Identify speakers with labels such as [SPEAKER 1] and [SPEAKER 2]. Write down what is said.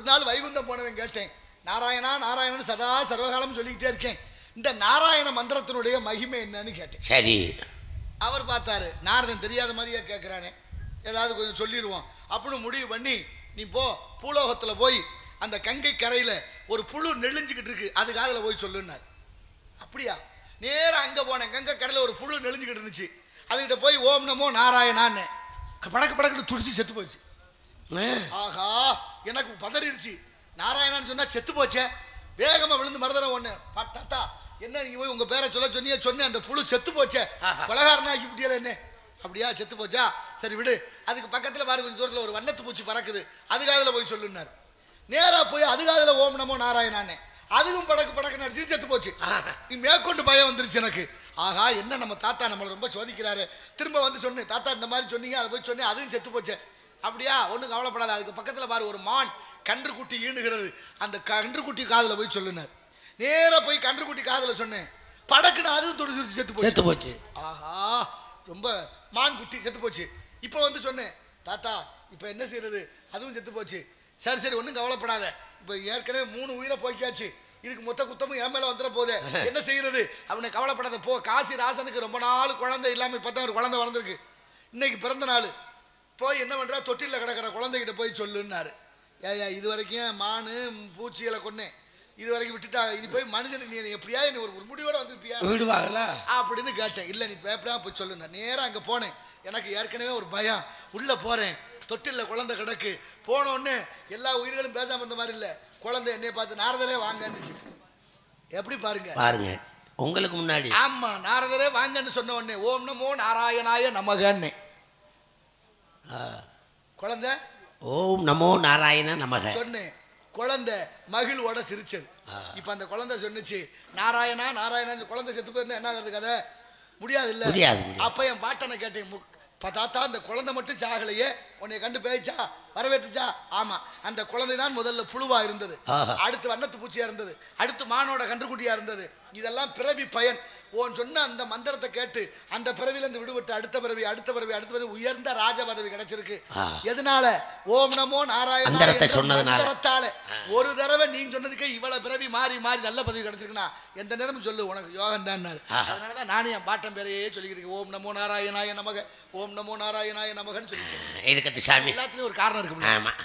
[SPEAKER 1] ஒரு நாள் வைகுந்தம் போனவன் கேட்டேன், நாராயணா நாராயணன் சதா சர்வகாலம் சொல்லிக்கிட்டே இருக்கேன், இந்த நாராயண மந்திரத்தினுடைய மகிமை என்னன்னு கேட்டேன்.
[SPEAKER 2] சரி.
[SPEAKER 1] அவர் பார்த்தாரு, நாரதன் தெரியாத மாதிரியே கேட்குறானே, ஏதாவது கொஞ்சம் சொல்லிடுவோம் அப்படின்னு முடிவு பண்ணி, நீ போ பூலோகத்தில் போய் அந்த கங்கை கரையில் ஒரு புழு நெளிஞ்சுக்கிட்டு இருக்கு, அது காதில் போய் சொல்லுன்னார். அப்படியா? நேராக அங்கே போனேன், கங்கை கரையில் ஒரு புழு நெளிஞ்சுக்கிட்டு இருந்துச்சு, அதுக்கிட்ட போய் ஓம் நமோ நாராயணான்னு படக்கு படக்குன்னு துடிச்சு செத்து போச்சு. ஆஹா, எனக்கு பதறிடுச்சு. நாராயணான்னு சொன்னா செத்து போச்சே. வேகமா விழுந்து மருதன ஒண்ணு தாத்தா, என்ன நீங்க போய் உங்க பேரை சொல்ல சொன்னேன், அந்த புழு செத்து போச்சே, கொலகாரனா ஆக்கி விட்டியல என்ன? அப்படியா, செத்து போச்சா, சரி விடு. அதுக்கு பக்கத்துல பாரு, கொஞ்சம் தூரத்துல ஒரு வண்ணத்து பூச்சி பறக்குது, அதுக்காதுல போய் சொல்லுன்னாரு. நேரா போய் அதுக்காதுல ஓம் நமோ நாராயணான்னு, அதுவும் படக்கு படக்கு நடிச்சு செத்து போச்சு. நீ மேற்கொண்டு பயம் வந்துருச்சு எனக்கு. ஆகா, என்ன நம்ம தாத்தா நம்மளை ரொம்ப சோதிக்கிறாரு. திரும்ப வந்து சொன்னேன், தாத்தா இந்த மாதிரி சொன்னீங்க, அதை போய் சொன்னேன், அதுவும் செத்து போச்சு. அப்படியா, ஒன்றும் கவலைப்படாத, அதுக்கு பக்கத்தில் பாரு ஒரு மான் கன்று குட்டி ஈணுகிறது, அந்த கன்று குட்டி காதில் போய் சொல்லுனார். நேராக போய் கன்று குட்டி காதில் சொன்னேன், படக்குன்னு அதுவும் துடிச்சு செத்து போச்சு. ஆஹா, ரொம்ப மான் குட்டி செத்து போச்சு. இப்போ வந்து சொன்னேன், தாத்தா இப்போ என்ன செய்யறது, அதுவும் செத்து போச்சு. சரி சரி, ஒன்றும் கவலைப்படாத, இப்போ ஏற்கனவே 3 உயிரை போய்க்காச்சு, இதுக்கு மொத்த குத்தமும் என் மேலே வந்துட போதே, என்ன செய்யறது, அவனை கவலைப்படாத போ. காசி ராசனுக்கு ரொம்ப நாள் குழந்தை இல்லாமல் இப்போ தான் ஒரு குழந்தை வளர்ந்துருக்கு, இன்னைக்கு பிறந்த நாள். போய் என்ன பண்ணுறா, தொட்டிலில் கிடக்கிற குழந்தைகிட்ட போய் சொல்லுன்னாரு. ஏயா, இது வரைக்கும் மானு பூச்சிகளை கொன்னேன், இது வரைக்கும் விட்டுட்டா, இனி போய் மனுஷனுக்கு நீ எப்படியா நீ ஒரு முடிவோட வந்திருப்பியா
[SPEAKER 2] விடுவாங்களா
[SPEAKER 1] அப்படின்னு கேட்டேன். இல்லை நீ எப்படியா போய் சொல்லுண்ணா. நேராக அங்கே போனேன், எனக்கு ஏற்கனவே ஒரு பயம், உள்ளே போகிறேன், தொட்டிலில் குழந்தை கிடக்கு. போனோடனே எல்லா உயிர்களும் பேசாம இந்த மாதிரி இல்லை, குழந்தை என்னைய பார்த்து நாரதரே வாங்கன்னு. எப்படி பாருங்க
[SPEAKER 2] பாருங்க, உங்களுக்கு முன்னாடி.
[SPEAKER 1] ஆமா, நாரதரே வாங்கன்னு சொன்ன உடனே ஓம் நமோ நாராயணாய நமகன்னு குழந்தை
[SPEAKER 2] ஓம் நமோ நாராயண நமக
[SPEAKER 1] சொன்னேன். குழந்தை மகிழ்வோட சிரிச்சது. இப்ப அந்த குழந்தை சொன்னிச்சு, நாராயணா நாராயணா. குழந்தை செத்து போயிருந்தா என்ன ஆகுறது, கதை முடியாது இல்ல. அப்ப என் பாட்டனை கேட்டேன், தாத்தா அந்த குழந்தை மட்டும் சாகலையே, உன்னை கண்டு பேச்சா வரவேற்றுச்சா? ஆமா, அந்த குழந்தை தான் முதல்ல புழுவா இருந்தது, அடுத்து வண்ணத்து பூச்சியா இருந்தது, அடுத்து மானோட கன்றுக்குட்டியா இருந்தது. இதெல்லாம் பிறவி பயன். ஓன் சொன்ன அந்த மந்திரத்தை கேட்டு அந்த பிறவிலிருந்து விடுபட்டு அடுத்த பிறவி அடுத்த பிறவி அடுத்த பிறவி உயர்ந்த ராஜ பதவி கிடைச்சிருக்கு. எதனால? ஓம் நமோ நாராயண சொன்னதுனால. ஒரு தடவை நீ சொன்னதுக்கே இவ்வளவு பிறவி மாறி மாறி நல்ல பதவி கிடைச்சிருக்குன்னா எந்த நேரமும் சொல்லு, உனக்கு யோகம் தான். அதனாலதான் நானே என் பாட்டம் பேரையே சொல்லிக்கிறேன், ஓம் நமோ நாராயணாய நமக, ஓம் நமோ நாராயணாய நமகன்னு சொல்லிக்கிறேன்.
[SPEAKER 2] இருக்கட்டும் சாமி,
[SPEAKER 1] எல்லாத்துலயும் ஒரு காரணம் இருக்கு.